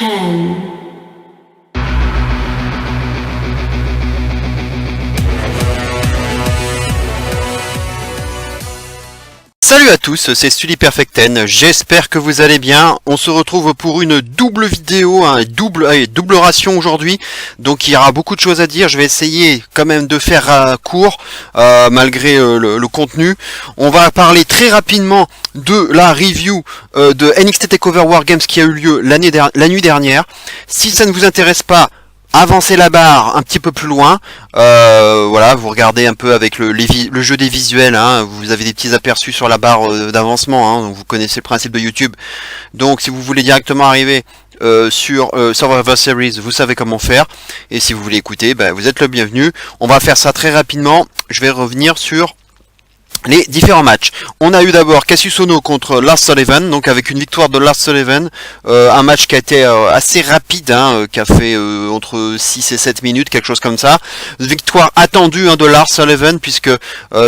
10. Salut à tous, c'est StudyPerfect10, j'espère que vous allez bien. On se retrouve pour une double vidéo, double ration aujourd'hui, donc il y aura beaucoup de choses à dire. Je vais essayer quand même de faire court, malgré le contenu. On va parler très rapidement de la review de NXT TakeOver Wargames qui a eu lieu la nuit dernière. Si ça ne vous intéresse pas, avancez la barre un petit peu plus loin, voilà, vous regardez un peu avec le jeu des visuels, hein, vous avez des petits aperçus sur la barre d'avancement, hein, donc vous connaissez le principe de YouTube. Donc si vous voulez directement arriver sur Survivor Series, vous savez comment faire, et si vous voulez écouter, vous êtes le bienvenu. On va faire ça très rapidement, je vais revenir sur les différents matchs. On a eu d'abord Cassius Ohno contre Lars Sullivan, donc avec une victoire de Lars Sullivan, un match qui a été assez rapide, hein, qui a fait entre 6 et 7 minutes, quelque chose comme ça. Victoire attendue, hein, de Lars Sullivan, puisque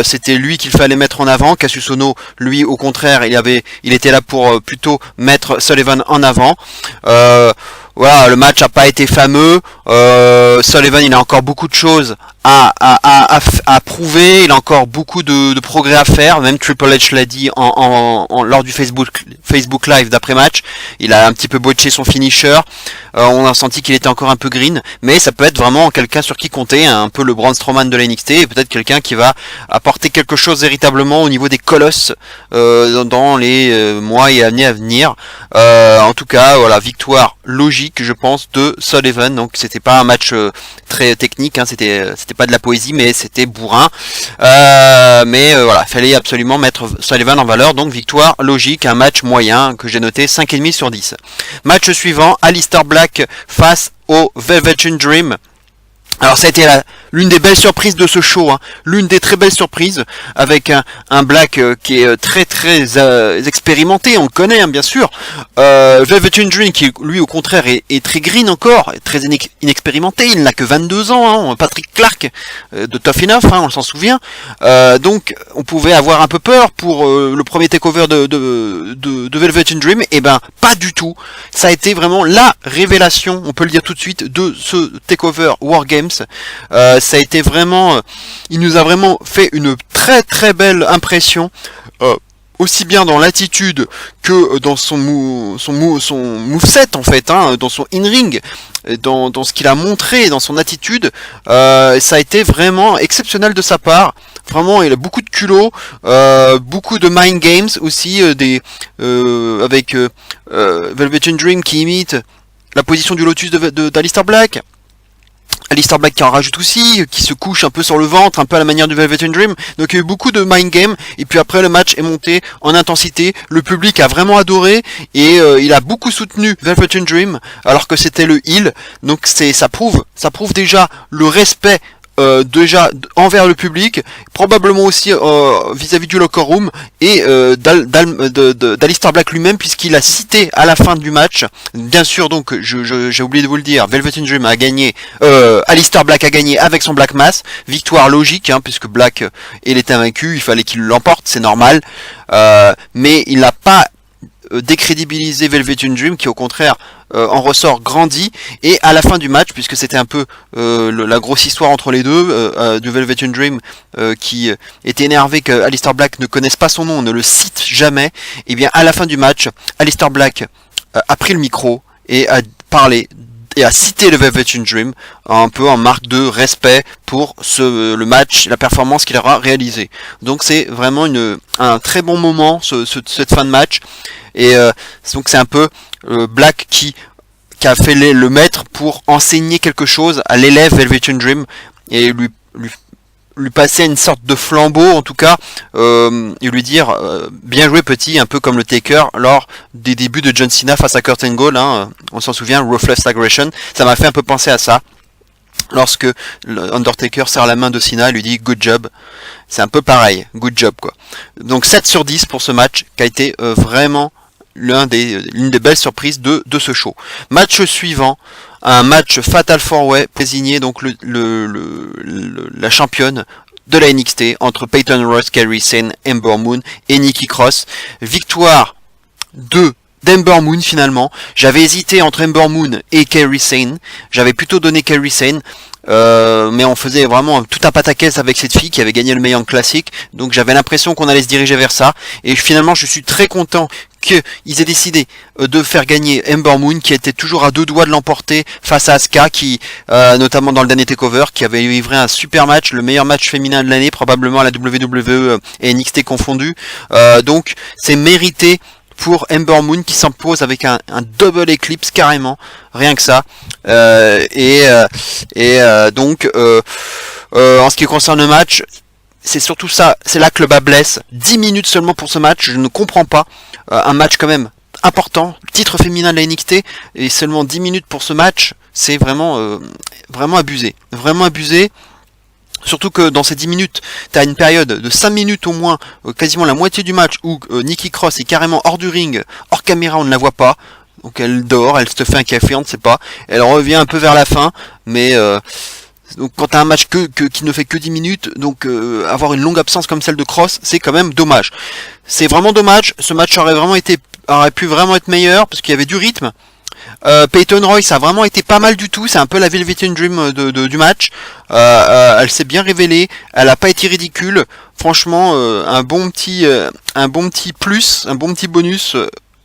c'était lui qu'il fallait mettre en avant. Cassius Ohno, lui, au contraire, il était là pour plutôt mettre Sullivan en avant. Voilà, le match n'a pas été fameux. Sullivan, il a encore beaucoup de choses à prouver, il a encore beaucoup de progrès à faire. Même Triple H l'a dit lors du Facebook Live d'après-match. Il a un petit peu botché son finisher. On a senti qu'il était encore un peu green, mais ça peut être vraiment quelqu'un sur qui compter, hein, un peu le Braun Strowman de la NXT, et peut-être quelqu'un qui va apporter quelque chose véritablement au niveau des colosses dans les mois et années à venir. En tout cas, voilà, victoire logique, je pense, de Sullivan. Donc c'était pas un match très technique, hein, c'était pas de la poésie, mais c'était bourrin. Mais voilà, il fallait absolument mettre Sullivan en valeur. Donc victoire logique, un match moyen que j'ai noté 5,5 sur 10. Match suivant, Aleister Black face au Velvet Dream. Alors ça a été l'une des belles surprises de ce show, hein. L'une des très belles surprises, avec un Black qui est très expérimenté, on le connaît, hein, bien sûr. Velvet Dream qui lui au contraire est très green encore, très inexpérimenté, il n'a que 22 ans, hein. Patrick Clark de Tough Enough, hein, on s'en souvient. Donc on pouvait avoir un peu peur pour le premier takeover de Velvet Dream, et pas du tout. Ça a été vraiment la révélation, on peut le dire tout de suite, de ce takeover Wargames. Ça a été vraiment, il nous a vraiment fait une très belle impression, aussi bien dans l'attitude que dans son moveset en fait, hein, dans son in-ring, dans ce qu'il a montré, dans son attitude. Ça a été vraiment exceptionnel de sa part. Vraiment, il a beaucoup de culot, beaucoup de mind games aussi, avec Velvet Dream qui imite la position du Lotus d'Aleister Black. Aleister Black qui en rajoute aussi, qui se couche un peu sur le ventre, un peu à la manière du Velvet Dream. Donc il y a eu beaucoup de mind game, et puis après le match est monté en intensité, le public a vraiment adoré, et il a beaucoup soutenu Velvet Dream, alors que c'était le heel. Donc ça prouve déjà le respect déjà envers le public, probablement aussi vis-à-vis du locker room, et d'Aleister Black lui-même, puisqu'il a cité à la fin du match, bien sûr. Donc j'ai oublié de vous le dire, Velvet Dream a gagné, Aleister Black a gagné avec son Black Mass, victoire logique, hein, puisque Black il était invaincu, il fallait qu'il l'emporte, c'est normal, mais il n'a pas décrédibiliser Velvet Dream, qui au contraire en ressort grandi. Et à la fin du match, puisque c'était un peu la grosse histoire entre les deux, de Velvet Dream qui était énervé que Aleister Black ne connaisse pas son nom, ne le cite jamais, et bien à la fin du match, Aleister Black a pris le micro et a parlé et a cité le Velvet Dream, un peu en marque de respect pour le match, la performance qu'il aura réalisé. Donc c'est vraiment un très bon moment, cette fin de match. Et donc c'est un peu Black qui a fait le maître pour enseigner quelque chose à l'élève Velvet Dream, et lui passer une sorte de flambeau, en tout cas, et lui dire bien joué petit, un peu comme le Taker lors des débuts de John Cena face à Kurt Angle, hein, on s'en souvient, Ruthless Aggression. Ça m'a fait un peu penser à ça, lorsque Undertaker serre la main de Cena et lui dit good job. C'est un peu pareil, good job quoi. Donc 7 sur 10 pour ce match qui a été vraiment l'une des belles surprises de ce show. Match suivant, un match Fatal 4-Way désigné donc la championne de la NXT entre Peyton Royce, Kairi Sane, Ember Moon et Nikki Cross. Victoire de d'Ember Moon finalement. J'avais hésité entre Ember Moon et Kairi Sane. J'avais plutôt donné Kairi Sane. Mais on faisait vraiment tout un pataquès avec cette fille qui avait gagné le Mae Young Classic, donc j'avais l'impression qu'on allait se diriger vers ça, et finalement je suis très content qu'ils aient décidé de faire gagner Ember Moon, qui était toujours à 2 doigts de l'emporter face à Asuka, qui notamment dans le dernier takeover, qui avait livré un super match, le meilleur match féminin de l'année probablement à la WWE et NXT confondu, donc c'est mérité pour Ember Moon qui s'impose avec un double eclipse carrément, rien que ça. Donc en ce qui concerne le match, c'est surtout ça, c'est là que le bas blesse. 10 minutes seulement pour ce match, je ne comprends pas. Un match quand même important, titre féminin de la NXT, et seulement 10 minutes pour ce match, c'est vraiment abusé. Vraiment abusé. Surtout que dans ces 10 minutes, tu as une période de 5 minutes au moins, quasiment la moitié du match, où Nikki Cross est carrément hors du ring, hors caméra, on ne la voit pas. Donc elle dort, elle se fait un café, on ne sait pas. Elle revient un peu vers la fin, mais donc quand tu as un match qui ne fait que 10 minutes, donc avoir une longue absence comme celle de Cross, c'est quand même dommage. C'est vraiment dommage, ce match aurait pu vraiment être meilleur, parce qu'il y avait du rythme. Peyton Royce a vraiment été pas mal du tout, c'est un peu la Velveteen Dream du match. Elle s'est bien révélée, elle a pas été ridicule. Franchement, un bon petit plus, un bon petit bonus,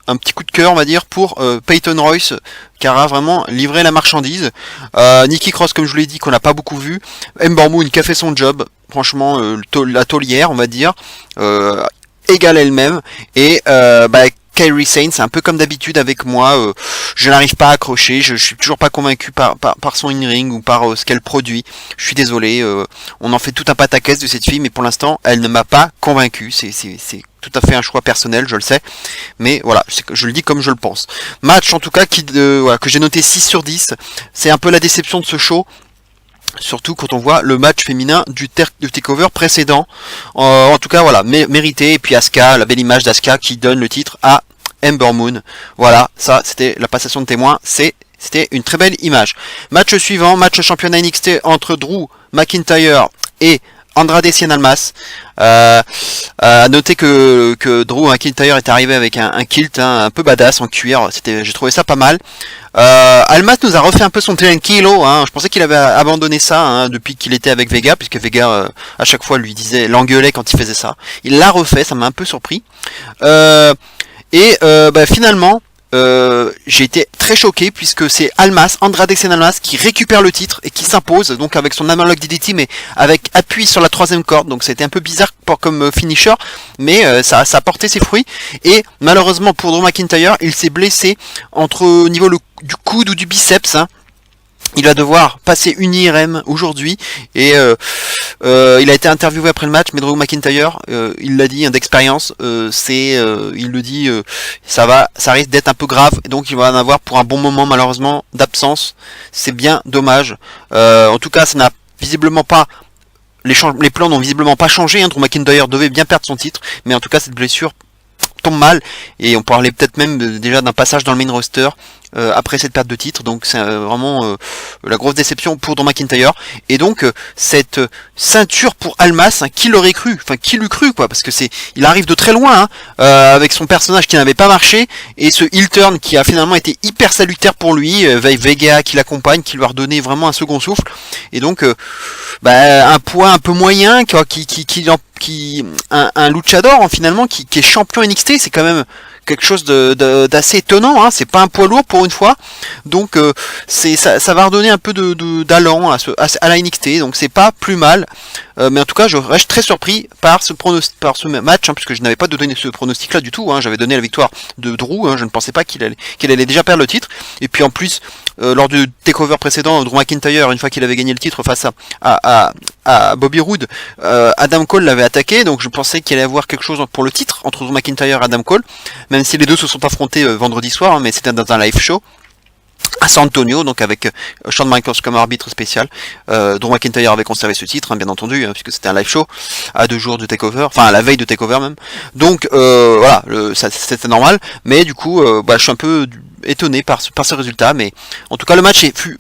un petit coup de cœur on va dire pour Peyton Royce, qui a vraiment livré la marchandise. Nikki Cross, comme je vous l'ai dit, qu'on n'a pas beaucoup vu. Ember Moon qui a fait son job, franchement la taulière on va dire, égale elle-même, et Kairi Sane, c'est un peu comme d'habitude avec moi, je n'arrive pas à accrocher, je suis toujours pas convaincu par son in-ring ou par ce qu'elle produit. Je suis désolé, on en fait tout un pataquès de cette fille, mais pour l'instant, elle ne m'a pas convaincu. C'est tout à fait un choix personnel, je le sais, mais voilà, je le dis comme je le pense. Match en tout cas que j'ai noté 6 sur 10, c'est un peu la déception de ce show. Surtout quand on voit le match féminin du takeover précédent. En tout cas voilà, mérité. Et puis Asuka, la belle image d'Asuka qui donne le titre à Ember Moon. Voilà, ça c'était la passation de témoin. C'était une très belle image. Match suivant, match championnat NXT entre Drew McIntyre et Andrade Cien Almas. À noter que Drew McIntyre est arrivé avec un kilt un peu badass en cuir. J'ai trouvé ça pas mal. Almas nous a refait un peu son tranquilo, je pensais qu'il avait abandonné ça depuis qu'il était avec Vega, puisque Vega à chaque fois lui disait, l'engueulait quand il faisait ça. Il l'a refait, ça m'a un peu surpris. Finalement, j'ai été très choqué puisque c'est Andrade Cien Almas qui récupère le titre et qui s'impose, donc avec son analog DDT mais avec appui sur la 3e corde, donc c'était un peu bizarre comme finisher, mais ça a porté ses fruits. Et malheureusement pour Drew McIntyre, il s'est blessé au niveau du coude ou du biceps, il va devoir passer une IRM aujourd'hui, et il a été interviewé après le match, mais Drew McIntyre, il l'a dit, d'expérience, il le dit, ça risque d'être un peu grave, donc il va en avoir pour un bon moment malheureusement d'absence. C'est bien dommage. En tout cas, ça n'a visiblement pas, les plans n'ont visiblement pas changé. Drew McIntyre devait bien perdre son titre, mais en tout cas cette blessure tombe mal, et on parlait peut-être même déjà d'un passage dans le main roster après cette perte de titre, donc c'est vraiment la grosse déception pour Drew McIntyre. Et donc cette ceinture pour Almas, qui l'aurait cru, qui l'eût cru quoi, parce que il arrive de très loin avec son personnage qui n'avait pas marché, et ce heel turn qui a finalement été hyper salutaire pour lui, Vega qui l'accompagne, qui lui a redonné vraiment un second souffle, et donc un poids un peu moyen, un luchador finalement qui est champion NXT, c'est quand même quelque chose d'assez étonnant, c'est pas un poids lourd pour une fois, donc ça va redonner un peu d'allant à la NXT, donc c'est pas plus mal, mais en tout cas je reste très surpris par ce match, puisque je n'avais pas donné ce pronostic là du tout, j'avais donné la victoire de Drew, je ne pensais pas qu'il allait déjà perdre le titre, et puis en plus lors du takeover précédent, Drew McIntyre, une fois qu'il avait gagné le titre face à Bobby Roode, Adam Cole l'avait attaqué, donc je pensais qu'il allait avoir quelque chose pour le titre entre Drew McIntyre et Adam Cole, même si les deux se sont affrontés vendredi soir, mais c'était dans un live show à San Antonio, donc avec Shawn Michaels comme arbitre spécial. Drew McIntyre avait conservé ce titre, bien entendu, puisque c'était un live show à 2 jours de takeover, à la veille de takeover même. Donc voilà, c'était normal, mais du coup, je suis un peu étonné par ce résultat, mais en tout cas le match fut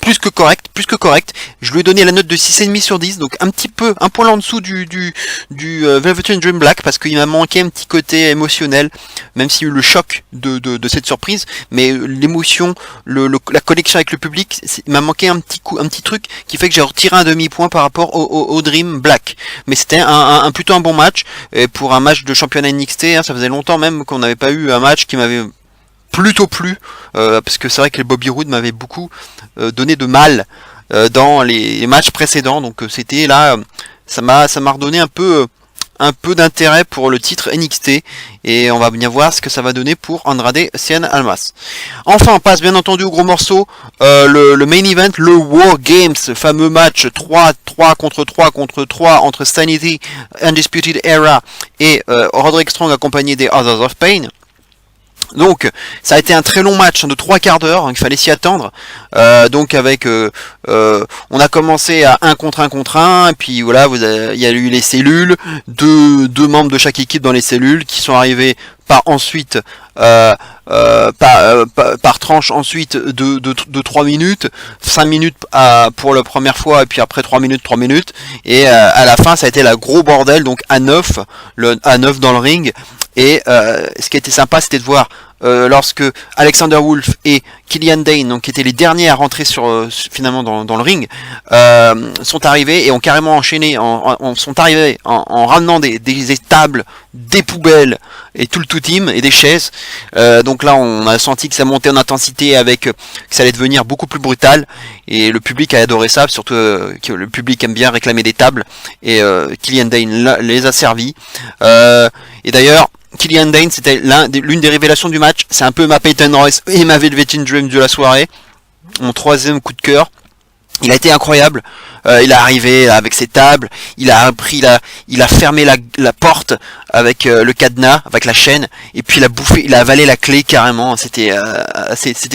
plus que correct, plus que correct. Je lui ai donné la note de 6,5 sur 10, donc un point en dessous du Velvet Dream Black, parce qu'il m'a manqué un petit côté émotionnel, même s'il y a eu le choc de cette surprise, mais l'émotion, la connexion avec le public, il m'a manqué un petit truc qui fait que j'ai retiré un demi-point par rapport au Dream Black. Mais c'était plutôt un bon match, et pour un match de championnat NXT, hein, ça faisait longtemps même qu'on n'avait pas eu un match qui m'avait plutôt plu, parce que c'est vrai que les Bobby Roode m'avaient beaucoup donné de mal dans les matchs précédents, donc c'était là, ça m'a redonné un peu d'intérêt pour le titre NXT, et on va bien voir ce que ça va donner pour Andrade Cien Almas. Enfin, on passe bien entendu au gros morceau, le main event, le War Games, fameux match 3 contre 3 entre Sanity, Undisputed Era et Roderick Strong accompagné des Others of Pain. Donc ça a été un très long match de 3 quarts d'heure, hein, il fallait s'y attendre. Donc avec on a commencé à 1 contre 1, et puis voilà, il y a eu les cellules, deux membres de chaque équipe dans les cellules qui sont arrivés par ensuite par tranche ensuite de 3 minutes, 5 minutes pour la première fois, et puis après 3 minutes, et à la fin ça a été la gros bordel, donc à 9 dans le ring. Et ce qui était sympa, c'était de voir lorsque Alexander Wolf et Killian Dane, donc qui étaient les derniers à rentrer finalement dans le ring, sont arrivés et ont carrément enchaîné, sont arrivés en ramenant des tables, des poubelles et tout le tout team et des chaises. Donc là, on a senti que ça montait en intensité, que ça allait devenir beaucoup plus brutal, et le public a adoré ça, surtout que le public aime bien réclamer des tables, et Killian Dane les a servis. Et d'ailleurs, Killian Dane, c'était l'une des révélations du match. C'est un peu ma Peyton Royce et ma Velvet Dream de la soirée. Mon 3e coup de cœur. Il a été incroyable. Il est arrivé avec ses tables. Il a fermé la porte avec le cadenas, avec la chaîne, et puis il a avalé la clé carrément. C'était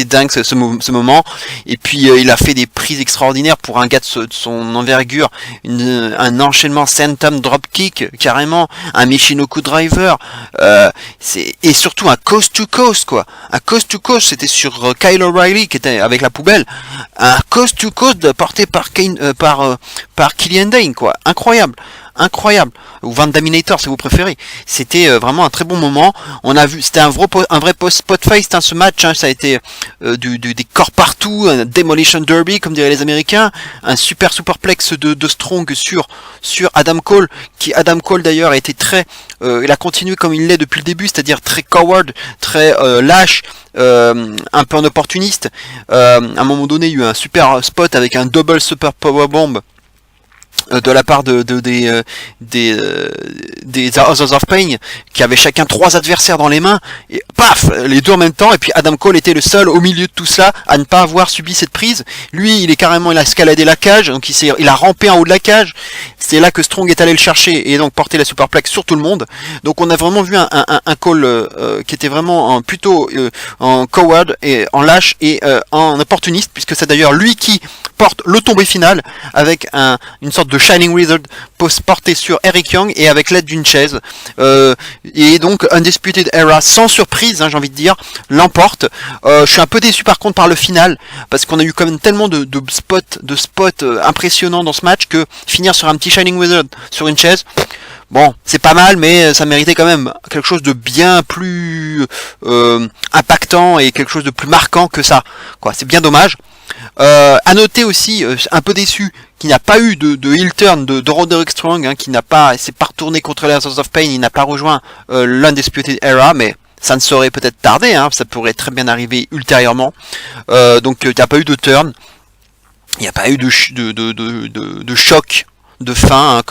dingue ce moment. Et puis il a fait des prises extraordinaires pour un gars de son envergure. Un enchaînement senton dropkick carrément, un Michinoku driver. Et surtout un coast to coast, quoi. Un coast to coast, c'était sur Kyle O'Reilly qui était avec la poubelle. Un coast to coast porté par Killian Dane, quoi. Incroyable. Ou Van Daminator si vous préférez. C'était vraiment un très bon moment. On a vu, c'était un vrai spot face, hein, ce match, hein. Ça a été des corps partout, un Demolition Derby comme diraient les Américains, un superplex de Strong sur Adam Cole, Adam Cole d'ailleurs a été il a continué comme il l'est depuis le début, c'est-à-dire très coward, très lâche, un peu un opportuniste. À un moment donné, il y a eu un super spot avec un double super powerbomb de la part des Others of Pain, qui avaient chacun 3 adversaires dans les mains, et paf, les 2 en même temps, et puis Adam Cole était le seul au milieu de tout cela à ne pas avoir subi cette prise. Lui, il a escaladé la cage, donc il a rampé en haut de la cage. C'est là que Strong est allé le chercher et donc porter la superplex sur tout le monde. Donc on a vraiment vu un Cole qui était vraiment plutôt en coward et en lâche et en opportuniste, puisque c'est d'ailleurs lui qui porte le tombé final avec une sorte de Shining Wizard porté sur Eric Young et avec l'aide d'une chaise. Et donc Undisputed Era, sans surprise, hein, j'ai envie de dire, l'emporte. Je suis un peu déçu par contre par le final, parce qu'on a eu quand même tellement de spots impressionnants dans ce match, que finir sur un petit Shining Wizard sur une chaise, bon, c'est pas mal, mais ça méritait quand même quelque chose de bien plus impactant et quelque chose de plus marquant que ça, quoi. C'est bien dommage. À noter aussi, un peu déçu, qu'il n'y a pas eu de heel turn de Roderick Strong, hein, s'est pas retourné contre les House of Pain, il n'a pas rejoint l'Undisputed Era, mais ça ne saurait peut-être tarder, hein, ça pourrait très bien arriver ultérieurement. Donc il n'y a pas eu de turn, il n'y a pas eu de choc de fin, hein,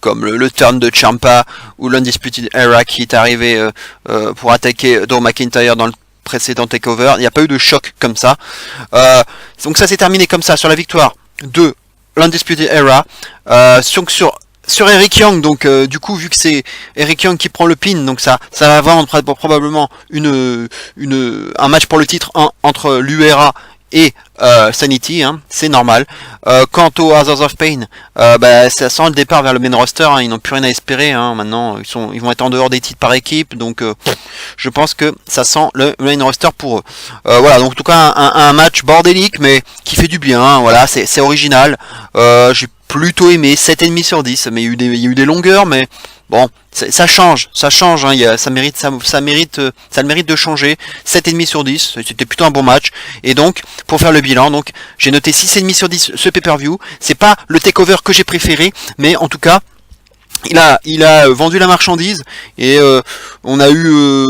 comme le turn de Ciampa ou l'Undisputed Era qui est arrivé pour attaquer Drew McIntyre dans le précédent takeover. Il n'y a pas eu de choc comme ça. Donc ça s'est terminé comme ça sur la victoire de l'Undisputed Era. Sur Eric Young, donc du coup, vu que c'est Eric Young qui prend le pin, donc ça va vendre probablement un match pour le titre entre l'URA et Sanity, hein, c'est normal. Quant aux Others of Pain, ça sent le départ vers le main roster, hein, ils n'ont plus rien à espérer, hein, maintenant ils vont être en dehors des titres par équipe, donc je pense que ça sent le main roster pour eux. Voilà, donc en tout cas un match bordélique mais qui fait du bien, hein, voilà, c'est original. J'ai plutôt aimé 7,5 sur 10, mais il y a eu des longueurs, mais bon, ça change, hein, ça a le mérite de changer. 7,5 sur 10, c'était plutôt un bon match. Et donc, pour faire le bilan, donc j'ai noté 6,5 sur 10 ce pay-per-view. C'est pas le takeover que j'ai préféré, mais en tout cas, il a vendu la marchandise et on a eu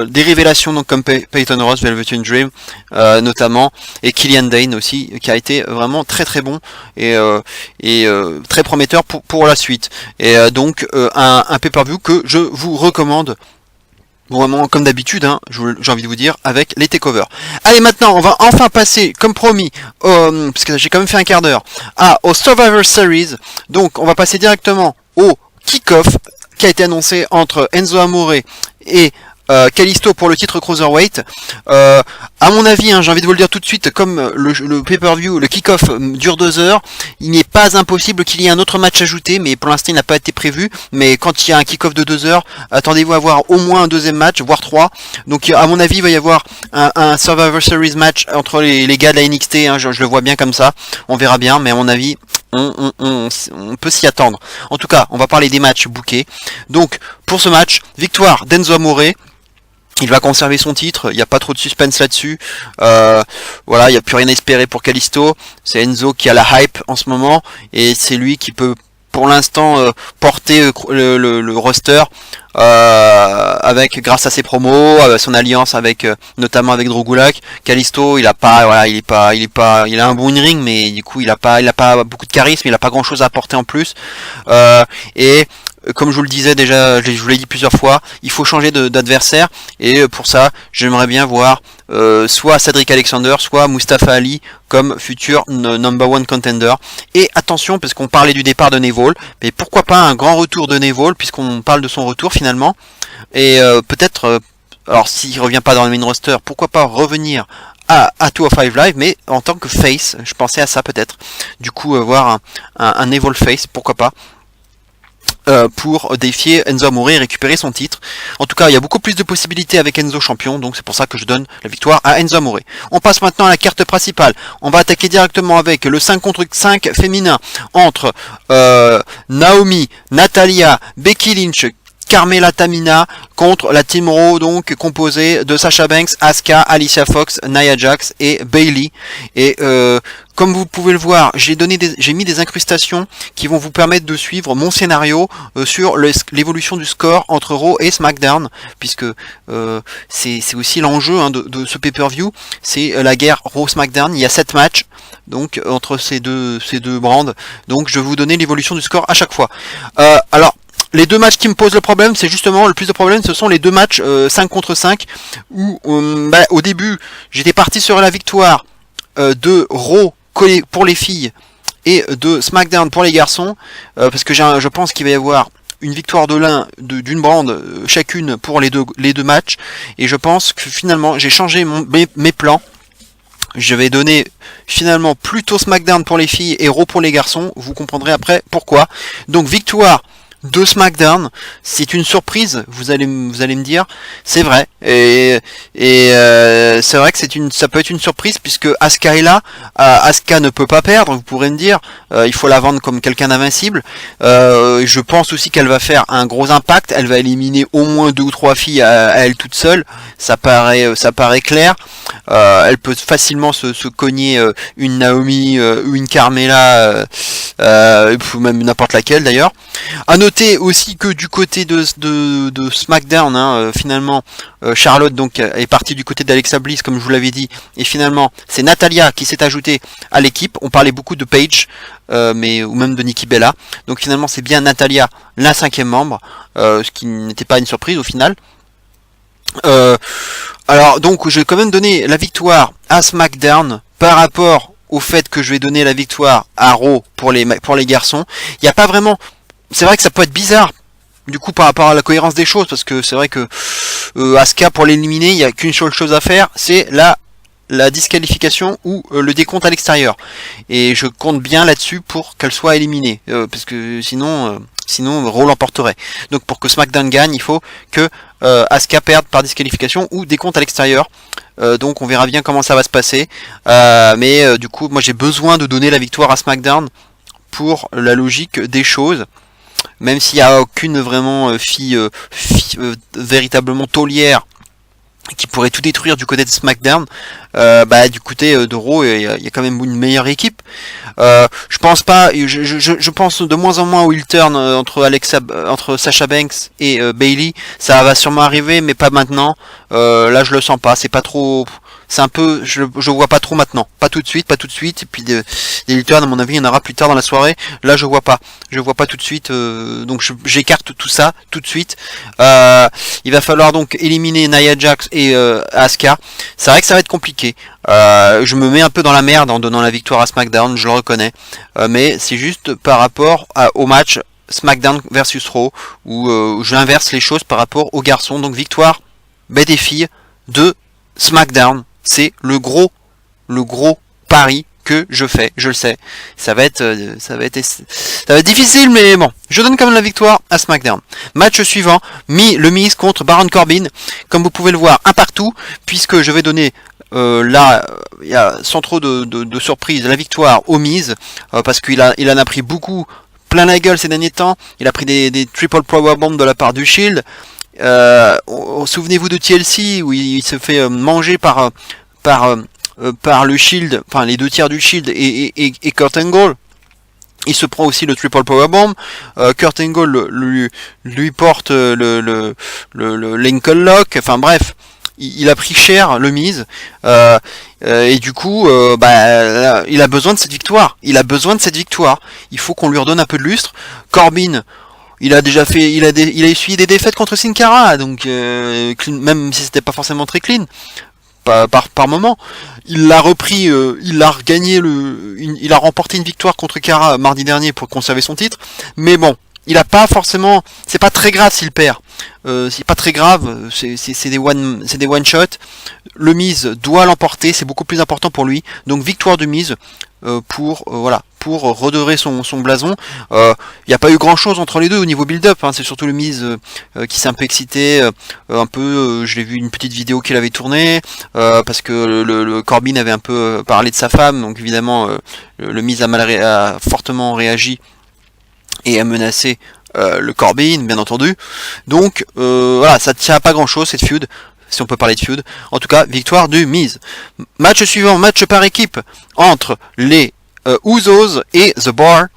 des révélations donc comme Peyton Ross, Velvet Dream notamment, et Killian Dane aussi qui a été vraiment très très bon et très prometteur pour la suite. Et donc un pay-per-view que je vous recommande. Vraiment comme d'habitude, hein, j'ai envie de vous dire, avec les takeovers. Allez, maintenant, on va enfin passer, comme promis, parce que j'ai quand même fait un quart d'heure, au Survivor Series. Donc, on va passer directement au kick-off qui a été annoncé entre Enzo Amore et Kalisto pour le titre Cruiserweight. À mon avis, hein, j'ai envie de vous le dire tout de suite, comme le pay-per-view, le kick-off dure 2 heures, il n'est pas impossible qu'il y ait un autre match ajouté, mais pour l'instant il n'a pas été prévu. Mais quand il y a un kick-off de 2 heures, attendez-vous à voir au moins un deuxième match, voire 3. Donc à mon avis, il va y avoir un Survivor Series match entre les gars de la NXT, hein, je le vois bien comme ça, on verra bien, mais à mon avis, on peut s'y attendre. En tout cas, on va parler des matchs bookés. Donc, pour ce match, victoire d'Enzo Amore. Il va conserver son titre, il n'y a pas trop de suspense là-dessus. Voilà, il n'y a plus rien à espérer pour Kalisto. C'est Enzo qui a la hype en ce moment, et c'est lui qui peut pour l'instant porter le roster grâce à ses promos, son alliance avec notamment avec Drew Gulak. Kalisto, il a un bon ring, mais du coup il a pas beaucoup de charisme, il a pas grand chose à apporter en plus. Et comme je vous le disais déjà, je vous l'ai dit plusieurs fois, il faut changer d'adversaire, et pour ça j'aimerais bien voir soit Cedric Alexander, soit Mustafa Ali comme futur number one contender. Et attention, parce qu'on parlait du départ de Neville, mais pourquoi pas un grand retour de Neville, puisqu'on parle de son retour finalement, et peut-être, alors s'il revient pas dans le main roster, pourquoi pas revenir à 205 Live, mais en tant que face, je pensais à ça peut-être, du coup voir un Neville face, pourquoi pas, pour défier Enzo Amore et récupérer son titre. En tout cas, il y a beaucoup plus de possibilités avec Enzo champion, donc c'est pour ça que je donne la victoire à Enzo Amore. On passe maintenant à la carte principale. On va attaquer directement avec le 5 contre 5 féminin entre Naomi, Natalia, Becky Lynch, Carmella Tamina contre la Team Raw, donc composée de Sasha Banks, Asuka, Alicia Fox, Nia Jax et Bayley. Et comme vous pouvez le voir, j'ai mis des incrustations qui vont vous permettre de suivre mon scénario sur l'évolution du score entre Raw et SmackDown, puisque c'est aussi l'enjeu, hein, de ce pay-per-view, c'est la guerre Raw-SmackDown. Il y a 7 matchs donc entre ces deux brands, donc je vais vous donner l'évolution du score à chaque fois. Alors, les deux matchs qui me posent le problème, c'est justement le plus de problème, ce sont les deux matchs 5 contre 5, où au début, j'étais parti sur la victoire de Raw pour les filles et de SmackDown pour les garçons, parce que je pense qu'il va y avoir une victoire d'une brand chacune pour les deux matchs, et je pense que finalement j'ai changé mes plans. Je vais donner finalement plutôt SmackDown pour les filles et Raw pour les garçons, vous comprendrez après pourquoi. Donc victoire de SmackDown, c'est une surprise, vous allez me dire, c'est vrai, et c'est vrai que ça peut être une surprise, puisque Asuka est là, Asuka ne peut pas perdre, vous pourrez me dire, il faut la vendre comme quelqu'un d'invincible. Je pense aussi qu'elle va faire un gros impact, elle va éliminer au moins 2 ou 3 filles à elle toute seule, ça paraît clair. Elle peut facilement se cogner une Naomi ou une Carmella, même n'importe laquelle d'ailleurs. À noter aussi que du côté de SmackDown, hein, finalement Charlotte donc est partie du côté d'Alexa Bliss, comme je vous l'avais dit, et finalement c'est Natalia qui s'est ajoutée à l'équipe. On parlait beaucoup de Paige, ou même de Nikki Bella, donc finalement c'est bien Natalia, la 5e membre, ce qui n'était pas une surprise au final. Alors donc je vais quand même donner la victoire à SmackDown par rapport au fait que je vais donner la victoire à Raw pour les garçons. Il n'y a pas vraiment... C'est vrai que ça peut être bizarre du coup par rapport à la cohérence des choses, parce que c'est vrai que Asuka, pour l'éliminer, il n'y a qu'une seule chose à faire, c'est la la disqualification ou le décompte à l'extérieur. Et je compte bien là-dessus pour qu'elle soit éliminée, parce que sinon Raw l'emporterait. Donc pour que SmackDown gagne, il faut que Asuka perde par disqualification ou décompte à l'extérieur. Donc on verra bien comment ça va se passer. Mais du coup, moi j'ai besoin de donner la victoire à SmackDown pour la logique des choses. Même s'il n'y a aucune vraiment fille véritablement taulière qui pourrait tout détruire du côté de SmackDown, du côté de Raw, il y a quand même une meilleure équipe. Je pense pas, je pense de moins en moins au heel turn entre Sasha Banks et Bayley. Ça va sûrement arriver, mais pas maintenant. Là, je le sens pas. C'est pas trop. C'est un peu, je vois pas trop maintenant, pas tout de suite. Et puis des heel turns, à mon avis, il y en aura plus tard dans la soirée. Là, je vois pas tout de suite. Donc j'écarte tout ça tout de suite. Il va falloir donc éliminer Nia Jax et Asuka. C'est vrai que ça va être compliqué. Je me mets un peu dans la merde en donnant la victoire à SmackDown, je le reconnais. Mais c'est juste par rapport au match SmackDown versus Raw où j'inverse les choses par rapport aux garçons. Donc victoire des filles de SmackDown. C'est le gros pari que je fais, je le sais. Ça va être difficile, mais bon, je donne quand même la victoire à SmackDown. Match suivant, le Miz contre Baron Corbin. Comme vous pouvez le voir, un partout, puisque je vais donner là, il y a sans trop de surprise, la victoire au Miz, parce qu'il en a pris beaucoup plein la gueule ces derniers temps. Il a pris des triple powerbomb de la part du Shield. Souvenez-vous de TLC où il se fait manger par le Shield, enfin les 2 tiers du Shield et Kurt Angle. Il se prend aussi le triple powerbomb. Kurt Angle lui porte le Lincoln Lock. Enfin bref, il a pris cher le Miz. Et du coup, il a besoin de cette victoire. Il faut qu'on lui redonne un peu de lustre. Corbin, il a essuyé des défaites contre Sin Cara, donc même si c'était pas forcément très clean, par moment. Il l'a repris, il a remporté une victoire contre Cara mardi dernier pour conserver son titre, mais bon, il a pas forcément, c'est pas très grave s'il perd. C'est pas très grave, c'est des one shot. Le Miz doit l'emporter, c'est beaucoup plus important pour lui. Donc victoire de Miz pour redorer son blason. Il n'y a pas eu grand chose entre les deux au niveau build-up, hein. C'est surtout le Miz qui s'est un peu excité, je l'ai vu une petite vidéo qu'il avait tournée, parce que le Corbin avait un peu parlé de sa femme, donc évidemment le Miz a fortement réagi et a menacé le Corbin, bien entendu. Donc ça ne tient à pas grand chose cette feud, si on peut parler de feud. En tout cas, victoire du Miz. Match suivant, match par équipe entre les Usos et The Bar.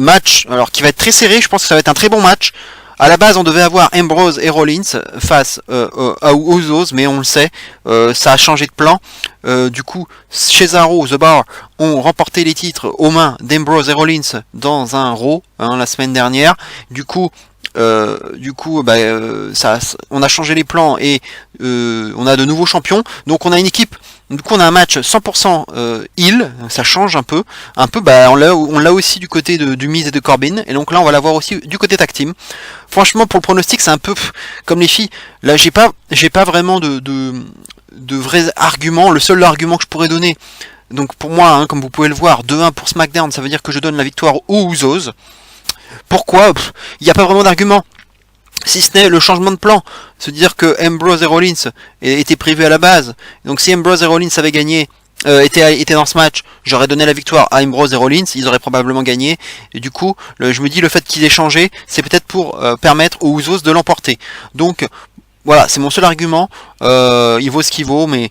Match alors qui va être très serré, je pense que ça va être un très bon match. À la base, on devait avoir Ambrose et Rollins face aux Usos, mais on le sait, ça a changé de plan. Du coup, Cesaro, The Bar ont remporté les titres aux mains d'Ambrose et Rollins dans un Raw la semaine dernière. Du coup, on a changé les plans et on a de nouveaux champions. Donc on a une équipe. Du coup, on a un match 100% heel, ça change un peu. On l'a aussi du côté du Miz et de Corbin, et donc là, on va l'avoir aussi du côté tag team. Franchement, pour le pronostic, c'est un peu comme les filles. Là, j'ai pas vraiment de vrais arguments. Le seul argument que je pourrais donner, donc pour moi, comme vous pouvez le voir, 2-1 pour SmackDown, ça veut dire que je donne la victoire aux Usos. Pourquoi ? Il n'y a pas vraiment d'argument. Si ce n'est le changement de plan, se dire que Ambrose et Rollins étaient prévus à la base. Donc si Ambrose et Rollins avaient gagné, étaient dans ce match, j'aurais donné la victoire à Ambrose et Rollins, ils auraient probablement gagné. Et du coup, je me dis le fait qu'ils aient changé, c'est peut-être pour permettre aux Usos de l'emporter. Donc voilà, c'est mon seul argument. Il vaut ce qu'il vaut, mais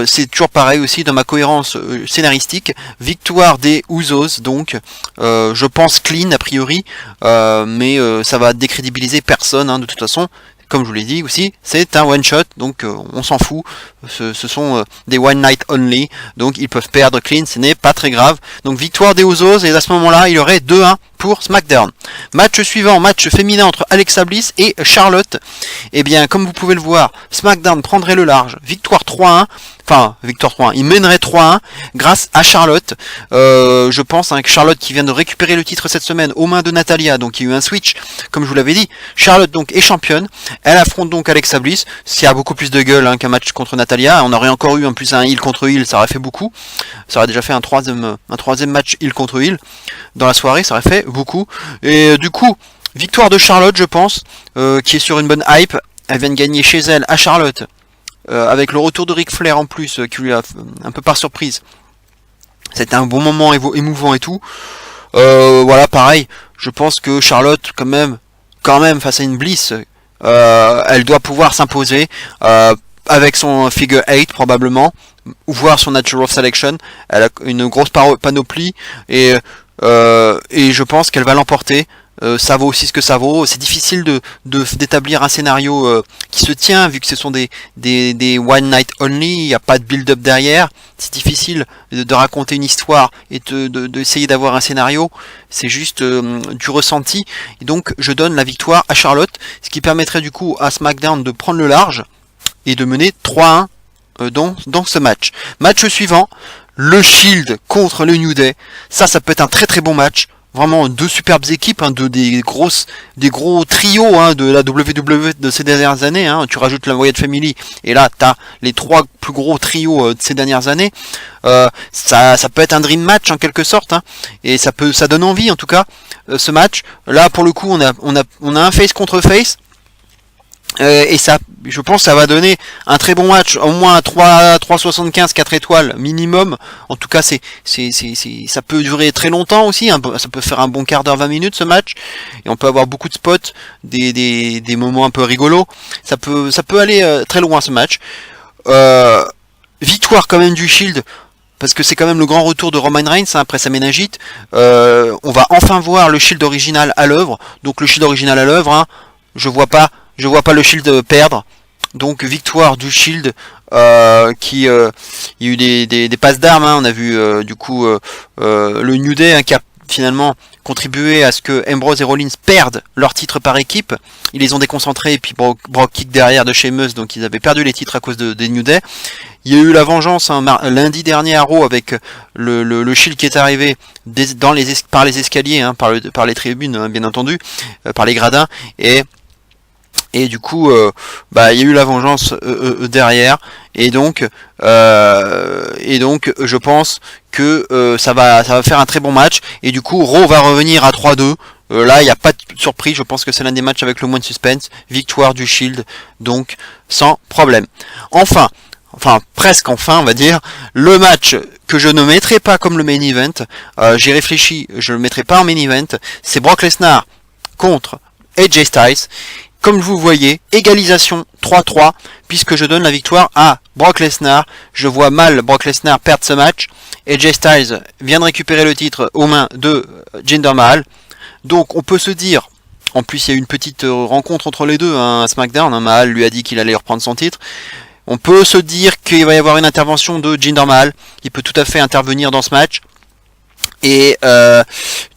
c'est toujours pareil aussi dans ma cohérence scénaristique. Victoire des Usos, donc je pense clean a priori, mais ça va décrédibiliser personne de toute façon. Comme je vous l'ai dit aussi, c'est un one shot, donc on s'en fout. Ce sont des one night only, donc ils peuvent perdre clean, ce n'est pas très grave. Donc victoire des Usos, et à ce moment-là, il y aurait 2-1 pour SmackDown. Match suivant, match féminin entre Alexa Bliss et Charlotte. Et bien, comme vous pouvez le voir, SmackDown prendrait le large. Victoire 3-1. Enfin, victoire 3-1. Il mènerait 3-1 grâce à Charlotte. Je pense que Charlotte qui vient de récupérer le titre cette semaine aux mains de Natalya. Donc il y a eu un switch, comme je vous l'avais dit. Charlotte donc est championne. Elle affronte donc Alexa Bliss. S'il y a beaucoup plus de gueule qu'un match contre Natalya. On aurait encore eu en plus un heel contre heel. Ça aurait fait beaucoup. Ça aurait déjà fait un troisième match heel contre heel. Dans la soirée, ça aurait fait beaucoup. Et du coup, victoire de Charlotte, je pense. Qui est sur une bonne hype. Elle vient de gagner chez elle à Charlotte. Avec le retour de Ric Flair en plus, qui lui a un peu par surprise. C'était un bon moment émouvant et tout. Voilà, pareil. Je pense que Charlotte, quand même, face à une Bliss, elle doit pouvoir s'imposer avec son figure 8 probablement, ou voir son natural selection. Elle a une grosse panoplie et je pense qu'elle va l'emporter. Ça vaut aussi ce que ça vaut. C'est difficile d'établir un scénario qui se tient vu que ce sont des one night only. Il n'y a pas de build-up derrière. C'est difficile de raconter une histoire et d'essayer d'avoir un scénario. C'est juste du ressenti. Et donc je donne la victoire à Charlotte, ce qui permettrait du coup à SmackDown de prendre le large et de mener 3-1 dans ce match. Match suivant, le Shield contre le New Day. Ça peut être un très très bon match. Vraiment deux superbes équipes, des gros trios de la WWE de ces dernières années. Tu rajoutes la Wyatt Family et là t'as les trois plus gros trios de ces dernières années. Ça peut être un dream match en quelque sorte, et ça donne envie en tout cas ce match. Là pour le coup on a un face contre face. Et ça, je pense que ça va donner un très bon match, au moins 3,75, 4 étoiles minimum. En tout cas, ça peut durer très longtemps aussi, ça peut faire un bon quart d'heure, 20 minutes ce match. Et on peut avoir beaucoup de spots, des moments un peu rigolos. Ça peut aller très loin ce match. Victoire quand même du Shield, parce que c'est quand même le grand retour de Roman Reigns après sa méningite. On va enfin voir le Shield original à l'œuvre. Donc le Shield original à l'œuvre, je vois pas le Shield perdre. Donc victoire du Shield, il y a eu des passes d'armes. On a vu du coup le New Day qui a finalement contribué à ce que Ambrose et Rollins perdent leur titre par équipe. Ils les ont déconcentrés et puis Brock kick derrière de Sheamus, donc ils avaient perdu les titres à cause des New Day. Il y a eu la vengeance lundi dernier à Raw avec le Shield qui est arrivé par les escaliers, par les tribunes, bien entendu, par les gradins, et du coup il y a eu la vengeance derrière, et donc je pense que ça va faire un très bon match, et du coup Raw va revenir à 3-2. Là il n'y a pas de surprise, je pense que c'est l'un des matchs avec le moins de suspense. Victoire du Shield, donc sans problème. Enfin presque enfin on va dire, le match que je ne mettrai pas comme le main event, j'ai réfléchi, je le mettrai pas en main event, c'est Brock Lesnar contre AJ Styles. Comme vous voyez, égalisation 3-3, puisque je donne la victoire à Brock Lesnar. Je vois mal Brock Lesnar perdre ce match. AJ Styles vient de récupérer le titre aux mains de Jinder Mahal. Donc on peut se dire, en plus il y a eu une petite rencontre entre les deux à SmackDown, Mahal lui a dit qu'il allait reprendre son titre. On peut se dire qu'il va y avoir une intervention de Jinder Mahal. Il peut tout à fait intervenir dans ce match. Et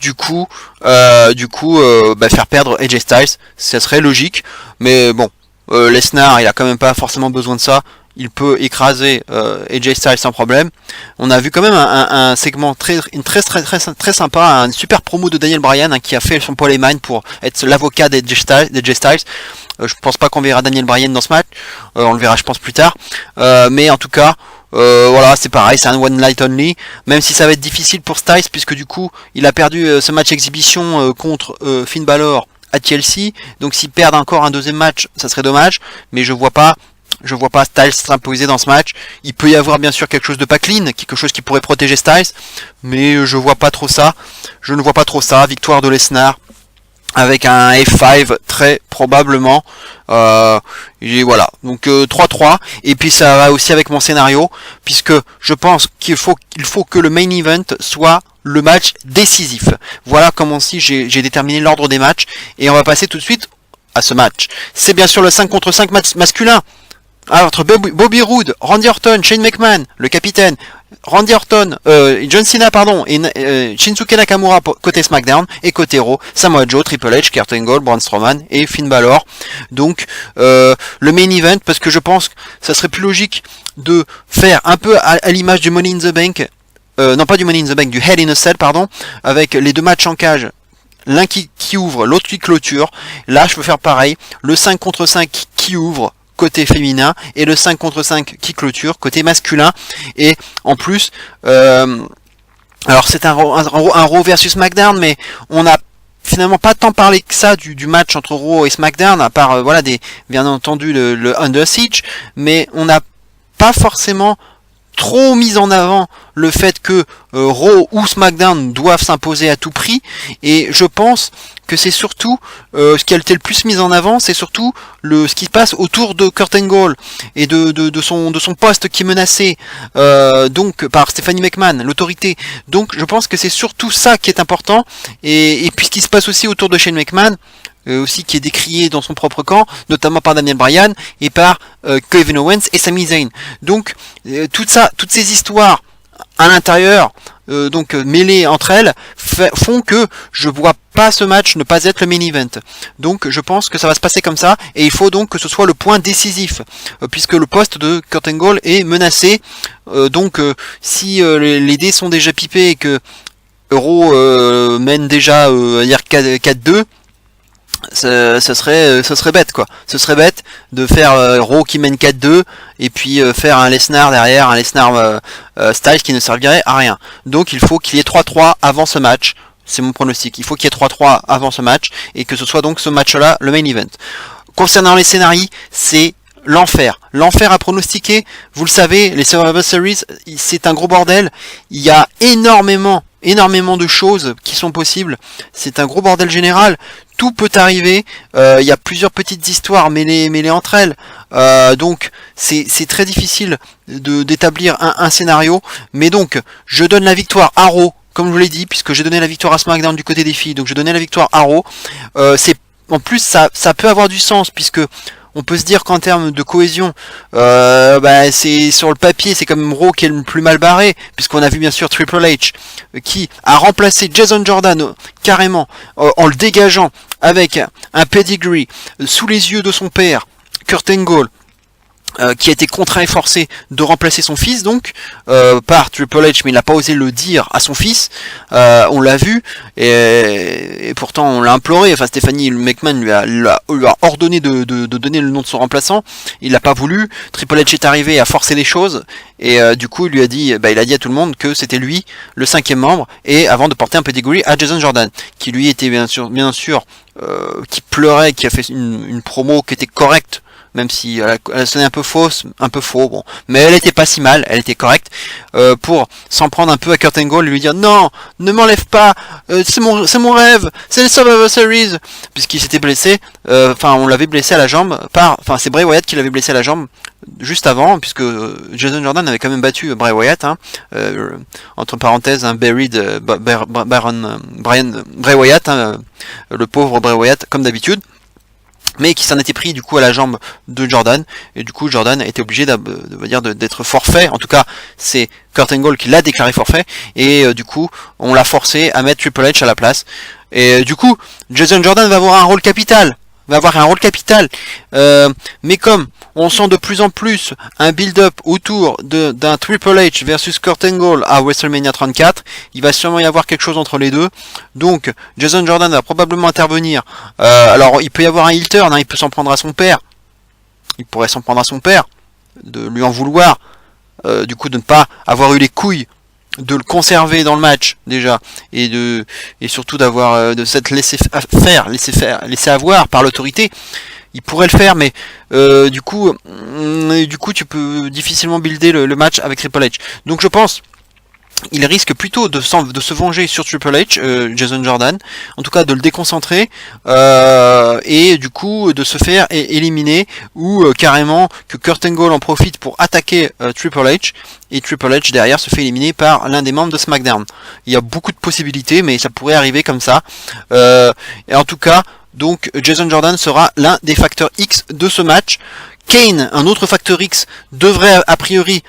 du coup faire perdre AJ Styles, ça serait logique, mais bon, Lesnar il a quand même pas forcément besoin de ça, il peut écraser AJ Styles sans problème. On a vu quand même un segment très sympa, un super promo de Daniel Bryan qui a fait son Paul Heyman pour être l'avocat d'AJ Styles. Je pense pas qu'on verra Daniel Bryan dans ce match, on le verra je pense plus tard, mais en tout cas voilà, c'est pareil, c'est un one night only, même si ça va être difficile pour Styles, puisque du coup il a perdu ce match exhibition contre Finn Balor à TLC, donc s'ils perdent encore un deuxième match, ça serait dommage, mais je vois pas Styles s'imposer dans ce match. Il peut y avoir bien sûr quelque chose de pas clean, quelque chose qui pourrait protéger Styles, mais je ne vois pas trop ça. Victoire de Lesnar avec un F5 très probablement, et voilà, donc 3-3, et puis ça va aussi avec mon scénario, puisque je pense qu'il faut que le main event soit le match décisif. Voilà comment si j'ai déterminé l'ordre des matchs, et on va passer tout de suite à ce match. C'est bien sûr le 5 contre 5 masculin. entre Bobby Roode, Randy Orton, Shane McMahon, le capitaine, Randy Orton, John Cena pardon, et Shinsuke Nakamura côté SmackDown, et côté Raw, Samoa Joe, Triple H, Kurt Angle, Braun Strowman et Finn Balor. Donc le main event, parce que je pense que ça serait plus logique de faire un peu à l'image du Money in the Bank, non pas du Money in the Bank, du Hell in a Cell pardon, avec les deux matchs en cage. L'un qui ouvre, l'autre qui clôture. Là, je peux faire pareil. Le 5 contre 5 qui ouvre côté féminin et le 5 contre 5 qui clôture côté masculin. Et en plus, alors c'est un Raw versus SmackDown, mais on a finalement pas tant parlé que ça du match entre Raw et SmackDown, à part voilà bien entendu le Under Siege, mais on n'a pas forcément trop mis en avant le fait que Raw ou SmackDown doivent s'imposer à tout prix, et je pense que c'est surtout ce qui a été le plus mis en avant, c'est surtout ce qui se passe autour de Kurt Angle et de son poste qui est menacé donc par Stephanie McMahon, l'autorité. Donc je pense que c'est surtout ça qui est important, et puis ce qui se passe aussi autour de Shane McMahon, aussi qui est décrié dans son propre camp, notamment par Daniel Bryan et par Kevin Owens et Sami Zayn. Donc toutes ces histoires à l'intérieur, mêlées entre elles, font que je vois pas ce match ne pas être le main event. Donc je pense que ça va se passer comme ça, et il faut donc que ce soit le point décisif, puisque le poste de Kurt Angle est menacé. Si les dés sont déjà pipés et que Raw mène déjà hier 4-2, ce serait bête quoi. Ce serait bête de faire Raw qui mène 4-2 et puis faire un Lesnar derrière, un Lesnar Styles qui ne servirait à rien. Donc il faut qu'il y ait 3-3 avant ce match. C'est mon pronostic. Il faut qu'il y ait 3-3 avant ce match, et que ce soit donc ce match-là le main event. Concernant les scénarios, c'est l'enfer. L'enfer à pronostiquer. Vous le savez, les Survivor Series, c'est un gros bordel. Il y a énormément de choses qui sont possibles. C'est un gros bordel général. Tout peut arriver. Il y a plusieurs petites histoires mêlées entre elles. Donc c'est très difficile d'établir un scénario. Mais donc, je donne la victoire à Raw, comme je vous l'ai dit, puisque j'ai donné la victoire à SmackDown du côté des filles. Donc je donnais la victoire à Raw. En plus, ça peut avoir du sens, puisque on peut se dire qu'en termes de cohésion, c'est sur le papier, c'est quand même Raw qui est le plus mal barré, puisqu'on a vu bien sûr Triple H qui a remplacé Jason Jordan carrément en le dégageant avec un pedigree sous les yeux de son père, Kurt Angle, qui a été contraint et forcé de remplacer son fils donc par Triple H, mais il n'a pas osé le dire à son fils. On l'a vu, et pourtant on l'a imploré. Enfin, Stephanie McMahon lui a ordonné de donner le nom de son remplaçant. Il n'a pas voulu. Triple H est arrivé à forcer les choses, et du coup il lui a dit, il a dit à tout le monde que c'était lui le 5e membre, et avant de porter un pedigree à Jason Jordan, qui lui était bien sûr qui pleurait, qui a fait une promo qui était correcte, même si elle sonnait un peu faux, bon, mais elle était pas si mal, elle était correcte, pour s'en prendre un peu à Kurt Angle et lui dire non, ne m'enlève pas, c'est mon rêve, c'est le Survivor Series, puisqu'il s'était blessé, on l'avait blessé à la jambe c'est Bray Wyatt qui l'avait blessé à la jambe juste avant, puisque Jason Jordan avait quand même battu Bray Wyatt, entre parenthèses, Bray Wyatt, le pauvre Bray Wyatt comme d'habitude, mais qui s'en était pris du coup à la jambe de Jordan, et du coup Jordan a été obligé d'être forfait. En tout cas, c'est Kurt Angle qui l'a déclaré forfait, et du coup on l'a forcé à mettre Triple H à la place, et du coup Jason Jordan va avoir un rôle capital, mais comme on sent de plus en plus un build-up autour d'un Triple H versus Kurt Angle à WrestleMania 34, il va sûrement y avoir quelque chose entre les deux. Donc Jason Jordan va probablement intervenir. Alors il peut y avoir un heel turn, il peut s'en prendre à son père. Il pourrait s'en prendre à son père, de lui en vouloir, du coup de ne pas avoir eu les couilles de le conserver dans le match déjà, et surtout d'avoir de s'être laissé avoir par l'autorité. Il pourrait le faire, mais du coup tu peux difficilement builder le match avec Triple H. Donc je pense il risque plutôt de se venger sur Triple H, Jason Jordan, en tout cas de le déconcentrer, et du coup de se faire éliminer, ou carrément que Kurt Angle en profite pour attaquer Triple H, et Triple H derrière se fait éliminer par l'un des membres de SmackDown. Il y a beaucoup de possibilités, mais ça pourrait arriver comme ça, et en tout cas donc Jason Jordan sera l'un des facteurs X de ce match, Kane, un autre facteur X, devrait a priori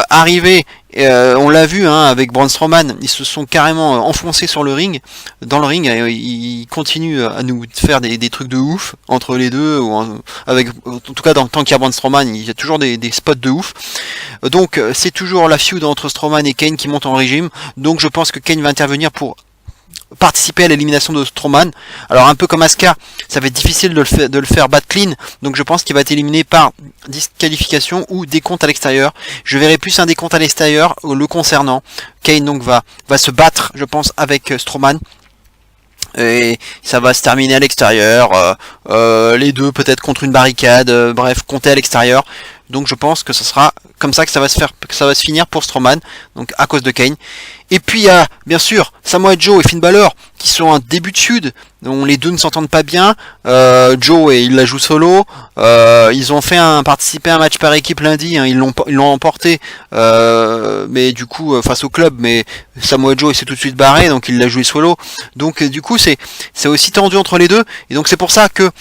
arriver. On l'a vu hein, avec Braun Strowman, ils se sont carrément enfoncés sur le ring, dans le ring, ils continuent à nous faire des trucs de ouf entre les deux, avec, en tout cas tant qu'il y a Braun Strowman, il y a toujours des spots de ouf. Donc c'est toujours la feud entre Strowman et Kane qui monte en régime, donc je pense que Kane va intervenir pour participer à l'élimination de Strowman. Alors un peu comme Asuka, ça va être difficile de le faire battre clean, donc je pense qu'il va être éliminé par disqualification ou décompte à l'extérieur. Je verrai plus un décompte à l'extérieur le concernant. Kane donc va se battre, je pense, avec Strowman. Et ça va se terminer à l'extérieur, les deux peut-être contre une barricade, bref, compter à l'extérieur. Donc je pense que ce sera comme ça que ça va se finir pour Strowman, donc à cause de Kane. Et puis il y a bien sûr Samoa Joe et Finn Balor qui sont un début de feud, dont les deux ne s'entendent pas bien. Joe il la joue solo. Ils ont participé à un match par équipe lundi, hein, ils l'ont emporté, mais du coup face au club. Mais Samoa Joe il s'est tout de suite barré, donc il l'a joué solo. Donc du coup c'est aussi tendu entre les deux. Et donc c'est pour ça que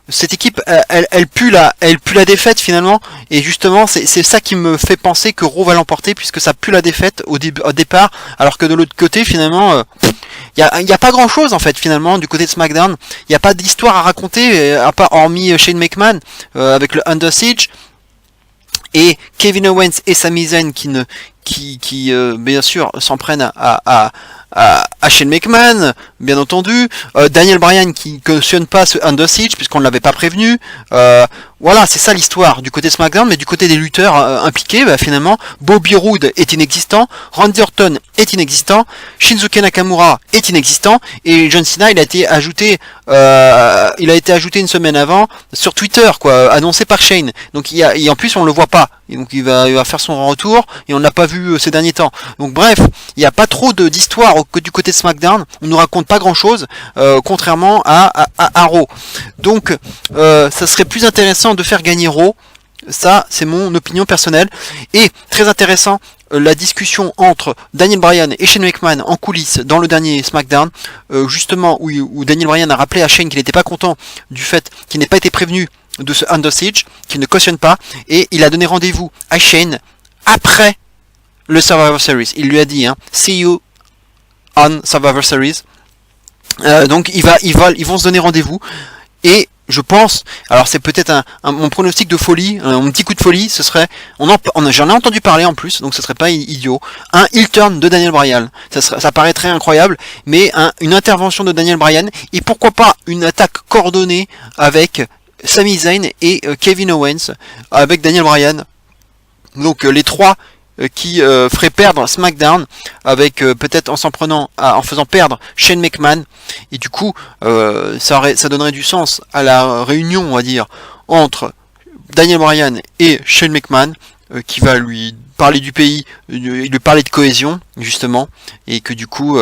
cette équipe elle pue la défaite finalement, et justement c'est ça qui me fait penser que Raw va l'emporter, puisque ça pue la défaite au départ, alors que de l'autre côté finalement il y a pas grand chose en fait finalement du côté de SmackDown. Il n'y a pas d'histoire à raconter, à part hormis Shane McMahon avec le Under Siege et Kevin Owens et Sami Zayn qui bien sûr s'en prennent à Shane McMahon, bien entendu. Daniel Bryan qui cautionne pas ce Under Siege puisqu'on ne l'avait pas prévenu. Voilà, c'est ça l'histoire du côté SmackDown, mais du côté des lutteurs impliqués, finalement, Bobby Roode est inexistant, Randy Orton est inexistant, Shinsuke Nakamura est inexistant, et John Cena il a été ajouté une semaine avant sur Twitter, quoi, annoncé par Shane. Donc et en plus on le voit pas. Et donc il va faire son retour et on l'a pas vu ces derniers temps. Donc bref, il n'y a pas trop d'histoire du côté de SmackDown. On nous raconte pas grand chose, contrairement à Raw. Donc ça serait plus intéressant de faire gagner Raw. Ça c'est mon opinion personnelle. Et très intéressant la discussion entre Daniel Bryan et Shane McMahon en coulisses dans le dernier SmackDown, justement où Daniel Bryan a rappelé à Shane qu'il n'était pas content du fait qu'il n'ait pas été prévenu de ce Under Siege, qu'il ne cautionne pas, et il a donné rendez-vous à Shane après le Survivor Series. Il lui a dit see you on Survivor Series. Donc ils vont se donner rendez-vous, et je pense, alors c'est peut-être mon pronostic de folie, mon petit coup de folie, ce serait, j'en ai entendu parler en plus, donc ce serait pas idiot, un heel turn de Daniel Bryan. Ça paraîtrait incroyable, mais une intervention de Daniel Bryan, et pourquoi pas une attaque coordonnée avec Sami Zayn et Kevin Owens, avec Daniel Bryan. Donc les trois qui ferait perdre SmackDown, avec peut-être en faisant perdre Shane McMahon, et du coup ça donnerait du sens à la réunion, on va dire, entre Daniel Bryan et Shane McMahon, qui va lui parler du pays, lui parler de cohésion justement, et que du coup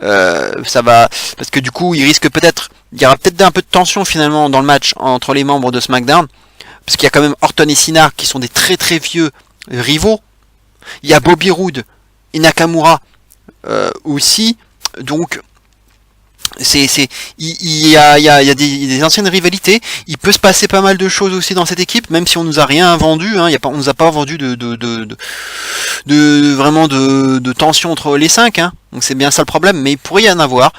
ça va, parce que du coup il y aura peut-être un peu de tension finalement dans le match entre les membres de SmackDown, parce qu'il y a quand même Orton et Cena qui sont des très très vieux rivaux. Il y a Bobby Roode et Nakamura aussi, donc il y a des anciennes rivalités. Il peut se passer pas mal de choses aussi dans cette équipe, même si on nous a rien vendu, on nous a pas vendu vraiment de tension entre les 5, donc c'est bien ça le problème, mais il pourrait y en avoir.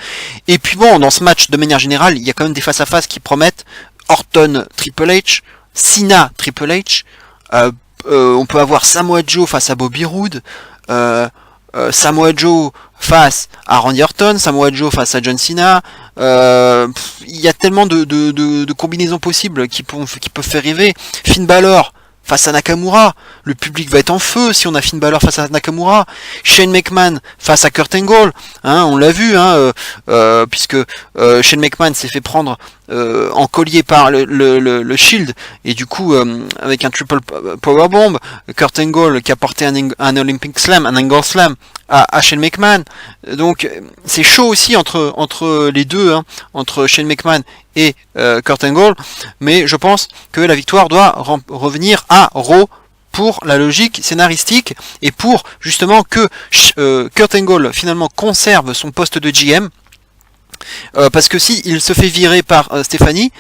Et puis bon, dans ce match de manière générale, il y a quand même des face à face qui promettent. Orton Triple H, Cena Triple H, on peut avoir Samoa Joe face à Bobby Roode, Samoa Joe face à Randy Orton, Samoa Joe face à John Cena. Il y a tellement de combinaisons possibles qui peuvent faire rêver. Finn Balor face à Nakamura, le public va être en feu si on a Finn Balor face à Nakamura. Shane McMahon face à Kurt Angle, on l'a vu, puisque Shane McMahon s'est fait prendre en collier par le Shield, et du coup avec un triple powerbomb, Kurt Angle qui a porté un Olympic Slam, un Angle Slam à Shane McMahon. Donc c'est chaud aussi entre les deux, entre Shane McMahon et Kurt Angle, mais je pense que la victoire doit revenir à Raw pour la logique scénaristique, et pour justement que Kurt Angle finalement conserve son poste de GM, parce que si il se fait virer par Stephanie,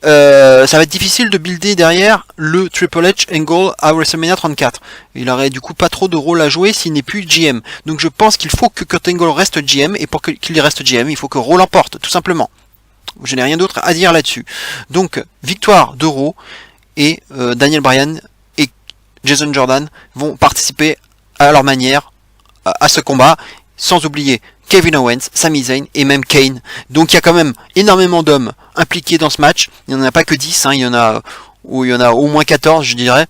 ça va être difficile de builder derrière le Triple H Angle à WrestleMania 34. Il aurait du coup pas trop de rôle à jouer s'il n'est plus GM. Donc je pense qu'il faut que Kurt Angle reste GM, et pour qu'il reste GM, il faut que Raw l'emporte, tout simplement. Je n'ai rien d'autre à dire là-dessus. Donc victoire de Raw, et Daniel Bryan et Jason Jordan vont participer à leur manière à ce combat, sans oublier Kevin Owens, Sami Zayn et même Kane. Donc il y a quand même énormément d'hommes impliqués dans ce match. Il n'y en a pas que 10, hein, il y en a au moins 14, je dirais.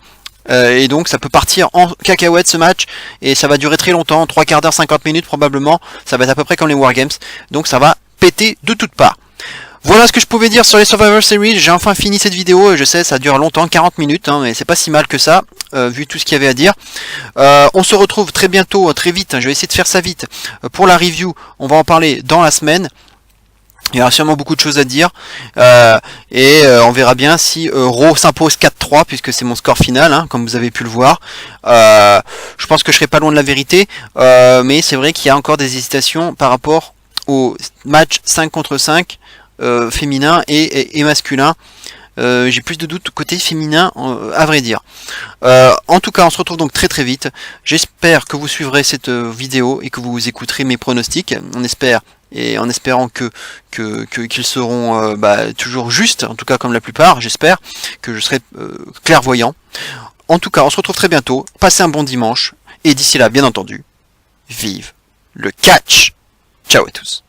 Et donc ça peut partir en cacahuète ce match, et ça va durer très longtemps, 3 quarts d'heure, 50 minutes probablement. Ça va être à peu près comme les Wargames, donc ça va péter de toutes parts. Voilà ce que je pouvais dire sur les Survivor Series. J'ai enfin fini cette vidéo, et je sais ça dure longtemps, 40 minutes, hein, mais c'est pas si mal que ça, vu tout ce qu'il y avait à dire. On se retrouve très bientôt, très vite, hein, je vais essayer de faire ça vite, pour la review. On va en parler dans la semaine. Il y aura sûrement beaucoup de choses à dire, on verra bien si Raw s'impose 4-3, puisque c'est mon score final, hein, comme vous avez pu le voir. Je pense que je serai pas loin de la vérité, mais c'est vrai qu'il y a encore des hésitations par rapport au match 5 contre 5 féminin et masculin. J'ai plus de doutes côté féminin, à vrai dire. En tout cas, on se retrouve donc très très vite. J'espère que vous suivrez cette vidéo et que vous écouterez mes pronostics. On espère, et en espérant qu'ils seront toujours justes, en tout cas comme la plupart, j'espère que je serai clairvoyant. En tout cas, on se retrouve très bientôt. Passez un bon dimanche, et d'ici là, bien entendu, vive le catch. Ciao à tous.